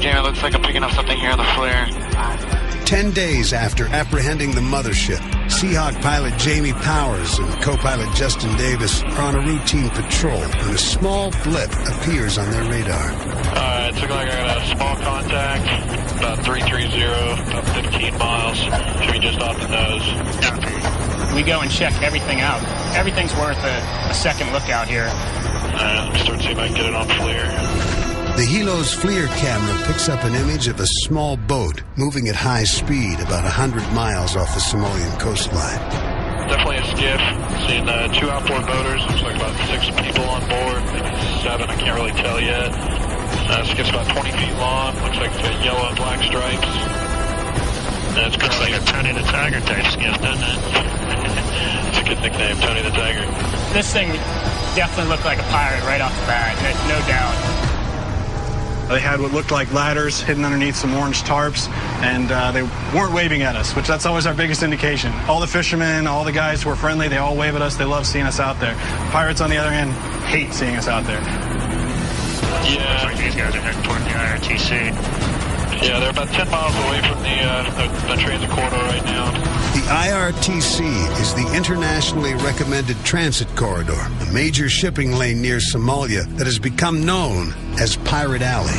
Jamie, it looks like I'm picking up something here on the flare. 10 days after apprehending the mothership, Seahawk pilot Jamie Powers and co-pilot Justin Davis are on a routine patrol when a small blip appears on their radar. It's looking like I got a small contact, about 330, about 15 miles. Should be just off the nose. We go and check everything out. Everything's worth a second look out here. Start to see if I can get it on FLIR. The Hilo's FLIR camera picks up an image of a small boat moving at high speed about 100 miles off the Somalian coastline. Definitely a skiff. Seeing 2 outboard motors. Looks like about 6 people on board. Maybe 7, I can't really tell yet. Skiff's about 20 feet long. Looks like yellow and black stripes. It's looks like a Tony the Tiger type skiff, doesn't it? It's a good nickname, Tony the Tiger. This thing definitely looked like a pirate right off the bat, no doubt. They had what looked like ladders hidden underneath some orange tarps, and they weren't waving at us, which that's always our biggest indication. All the fishermen, all the guys who are friendly, they all wave at us. They love seeing us out there. Pirates, on the other hand, hate seeing us out there. Yeah. Looks like these guys are heading toward the IRTC. Yeah, they're about 10 miles away from the transit corridor right now. The IRTC is the internationally recommended transit corridor, a major shipping lane near Somalia that has become known as Pirate Alley.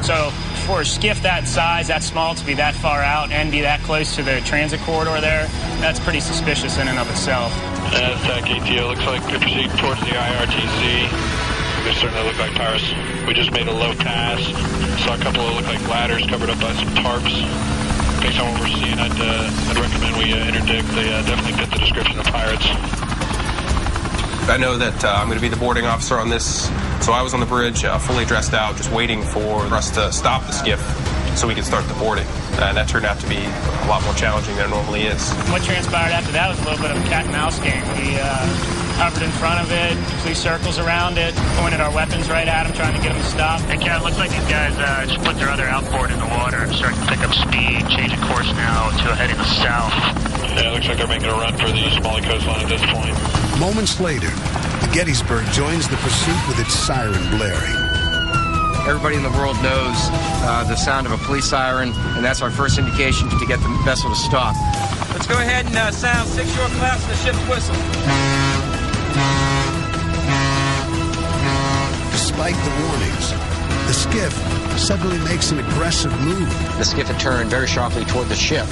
So for a skiff that size, that small, to be that far out and be that close to the transit corridor there, that's pretty suspicious in and of itself. That's ATO. Looks like we proceed towards the IRTC. They certainly look like pirates. We just made a low pass. Saw a couple of look like ladders covered up by some tarps. Based on what we're seeing, I'd recommend we interdict. They definitely fit the description of pirates. I know that I'm going to be the boarding officer on this, so I was on the bridge, fully dressed out, just waiting for us to stop the skiff so we could start the boarding. And that turned out to be a lot more challenging than it normally is. What transpired after that was a little bit of a cat and mouse game. We hovered in front of it, flew circles around it, pointed our weapons right at them, trying to get them to stop. Hey, Cat, it looks like these guys just put their other outboard in the water and starting to pick up speed, changing course now to heading to south. Yeah, it looks like they're making a run for the Somali coastline at this point. Moments later, the Gettysburg joins the pursuit with its siren blaring. Everybody in the world knows the sound of a police siren, and that's our first indication to get the vessel to stop. Let's go ahead and sound 6 short claps to the ship's whistle. Despite the warnings, the skiff suddenly makes an aggressive move. The skiff had turned very sharply toward the ship,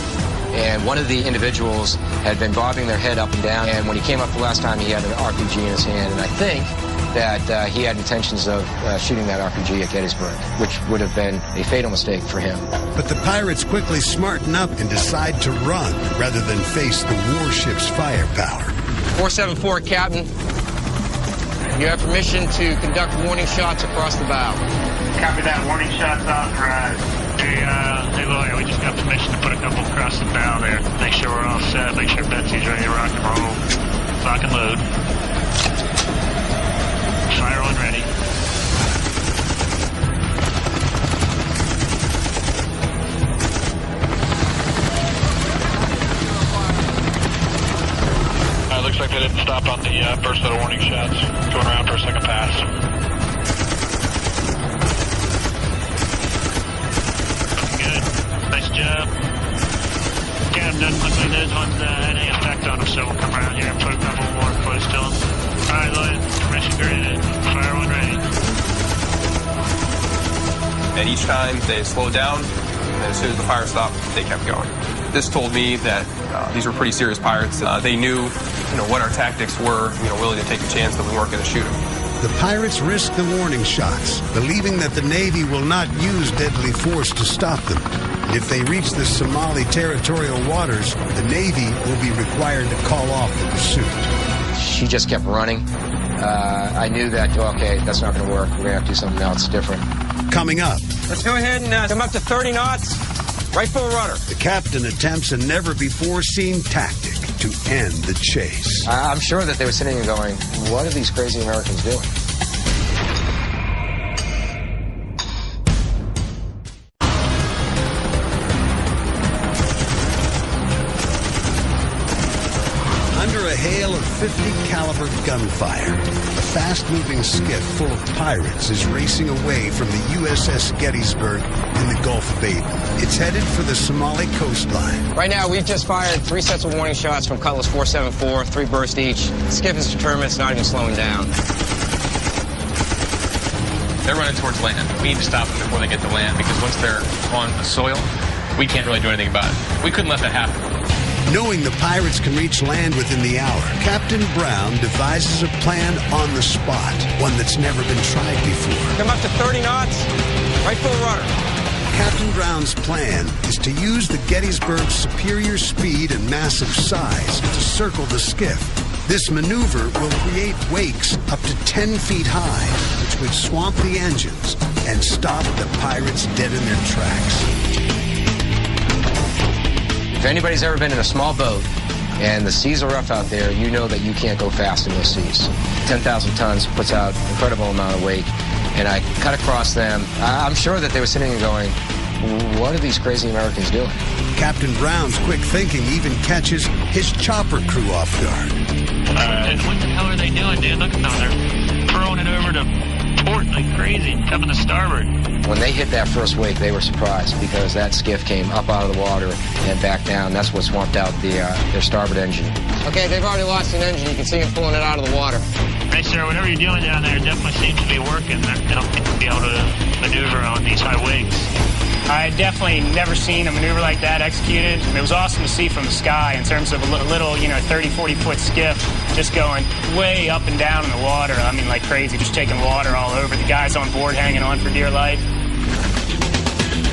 and one of the individuals had been bobbing their head up and down, and when he came up the last time, he had an RPG in his hand, and I think that he had intentions of shooting that RPG at Gettysburg, which would have been a fatal mistake for him. But the pirates quickly smarten up and decide to run rather than face the warship's firepower. 474, Captain. You have permission to conduct warning shots across the bow. Copy that. Warning shots authorized. Hey, lawyer, we just got permission to put a couple across the bow there. Make sure we're all set. Make sure Betsy's ready to rock and roll. Lock and load. Fire one ready. Looks like they didn't stop on the first set of warning shots. Going around for a second pass. Good. Nice job. Yeah, doesn't look like those ones had any effect on them, so we'll come around here and put a couple more close to them. All right, Lloyd. Permission granted. Fire one ready. And each time they slowed down, and as soon as the fire stopped, they kept going. This told me that these were pretty serious pirates. They knew, what our tactics were, willing to take a chance that we weren't going to shoot them. The pirates risk the warning shots, believing that the Navy will not use deadly force to stop them. And if they reach the Somali territorial waters, the Navy will be required to call off the pursuit. She just kept running. I knew that, okay, that's not going to work. We're going to have to do something else different. Coming up. Let's go ahead and come up to 30 knots. Right full rudder. The captain attempts a never-before-seen tactic to end the chase. I'm sure that they were sitting and going, what are these crazy Americans doing? Under a hail of 50 caliber gunfire. A fast-moving skiff full of pirates is racing away from the USS Gettysburg in the Gulf of Aden. It's headed for the Somali coastline. Right now, we've just fired 3 sets of warning shots from Cutlass 474, 3 bursts each. The skiff is determined it's not even slowing down. They're running towards land. We need to stop them before they get to land, because once they're on the soil, we can't really do anything about it. We couldn't let that happen. Knowing the pirates can reach land within the hour, Captain Brown devises a plan on the spot, one that's never been tried before. Come up to 30 knots, right full rudder. Captain Brown's plan is to use the Gettysburg's superior speed and massive size to circle the skiff. This maneuver will create wakes up to 10 feet high, which would swamp the engines and stop the pirates dead in their tracks. If anybody's ever been in a small boat and the seas are rough out there, you know that you can't go fast in those seas. 10,000 tons puts out an incredible amount of weight, and I cut across them. I'm sure that they were sitting and going, what are these crazy Americans doing? Captain Brown's quick thinking even catches his chopper crew off guard. What the hell are they doing, dude? Look at them. They're throwing it over to port like crazy, coming to starboard. When they hit that first wake, they were surprised because that skiff came up out of the water and back down. That's what swamped out their starboard engine. Okay, they've already lost an engine. You can see them pulling it out of the water. Hey, sir, whatever you're doing down there definitely seems to be working. They don't think to be able to maneuver on these high wakes. I definitely never seen a maneuver like that executed. It was awesome to see from the sky in terms of a little 30, 40-foot skiff just going way up and down in the water. I mean, like crazy, just taking water all over. The guys on board hanging on for dear life.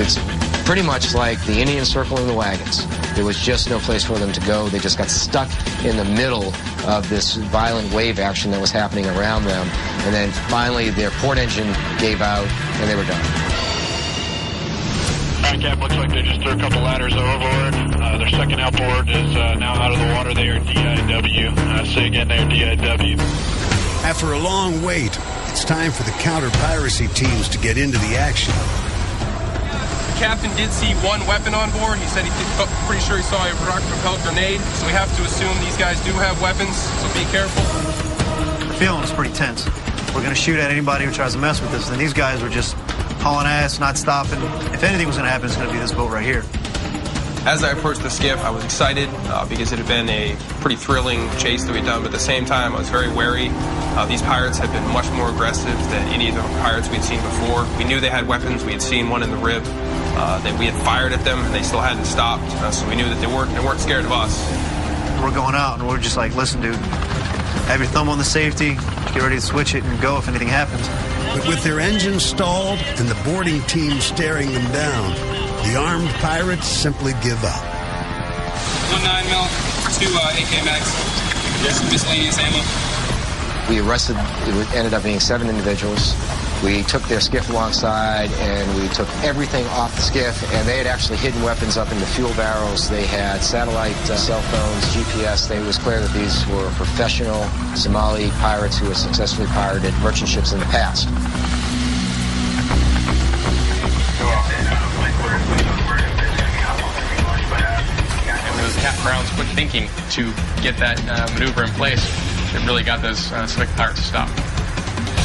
It's pretty much like the Indians circling the wagons. There was just no place for them to go. They just got stuck in the middle of this violent wave action that was happening around them. And then finally their port engine gave out and they were done. Cap, looks like they just threw a couple ladders overboard. Their second outboard is now out of the water. They are DIW. Say again, they are DIW. After a long wait, it's time for the counter-piracy teams to get into the action. The captain did see one weapon on board. He said pretty sure he saw a rocket-propelled grenade. So we have to assume these guys do have weapons, so be careful. The feeling is pretty tense. We're going to shoot at anybody who tries to mess with us, and these guys were just hauling ass, not stopping. If anything was going to happen, it's going to be this boat right here. As I approached the skiff, I was excited because it had been a pretty thrilling chase that we'd done, but at the same time, I was very wary. These pirates had been much more aggressive than any of the pirates we'd seen before. We knew they had weapons. We had seen one in the rib. That we had fired at them, and they still hadn't stopped. So we knew that they weren't scared of us. We're going out, and we're just like, listen, dude, have your thumb on the safety, get ready to switch it and go if anything happens. But with their engines stalled and the boarding team staring them down, the armed pirates simply give up. 1 9mm, 2 AK Max, just miscellaneous ammo. We arrested, it ended up being 7 individuals. We took their skiff alongside and we took everything off the skiff, and they had actually hidden weapons up in the fuel barrels. They had satellite cell phones, GPS. It was clear that these were professional Somali pirates who had successfully pirated merchant ships in the past. And it was Captain Brown's quick thinking to get that maneuver in place that really got those slick pirates to stop.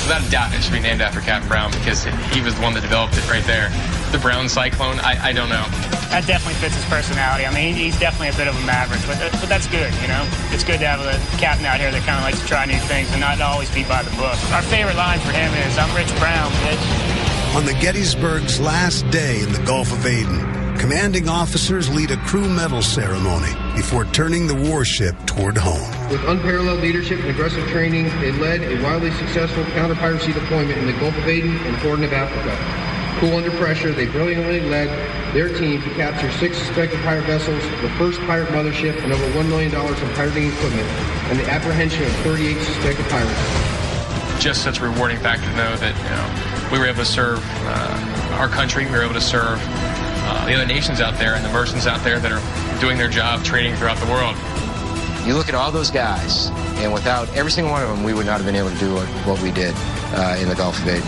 Without a doubt, it should be named after Captain Brown because he was the one that developed it right there. The Brown Cyclone, I don't know. That definitely fits his personality. I mean, he's definitely a bit of a maverick, but that's good, you know? It's good to have a captain out here that kind of likes to try new things and not always be by the book. Our favorite line for him is, "I'm Rich Brown, bitch." On the Gettysburg's last day in the Gulf of Aden, commanding officers lead a crew medal ceremony before turning the warship toward home. With unparalleled leadership and aggressive training, they led a wildly successful counter-piracy deployment in the Gulf of Aden and Horn of Africa. Cool under pressure, they brilliantly led their team to capture 6 suspected pirate vessels, the first pirate mothership, and over $1 million in pirating equipment, and the apprehension of 38 suspected pirates. Just such a rewarding factor to know that we were able to serve our country, we were able to serve the other nations out there and the merchants out there that are doing their job trading throughout the world. You look at all those guys, and without every single one of them, we would not have been able to do what we did in the Gulf of Aden.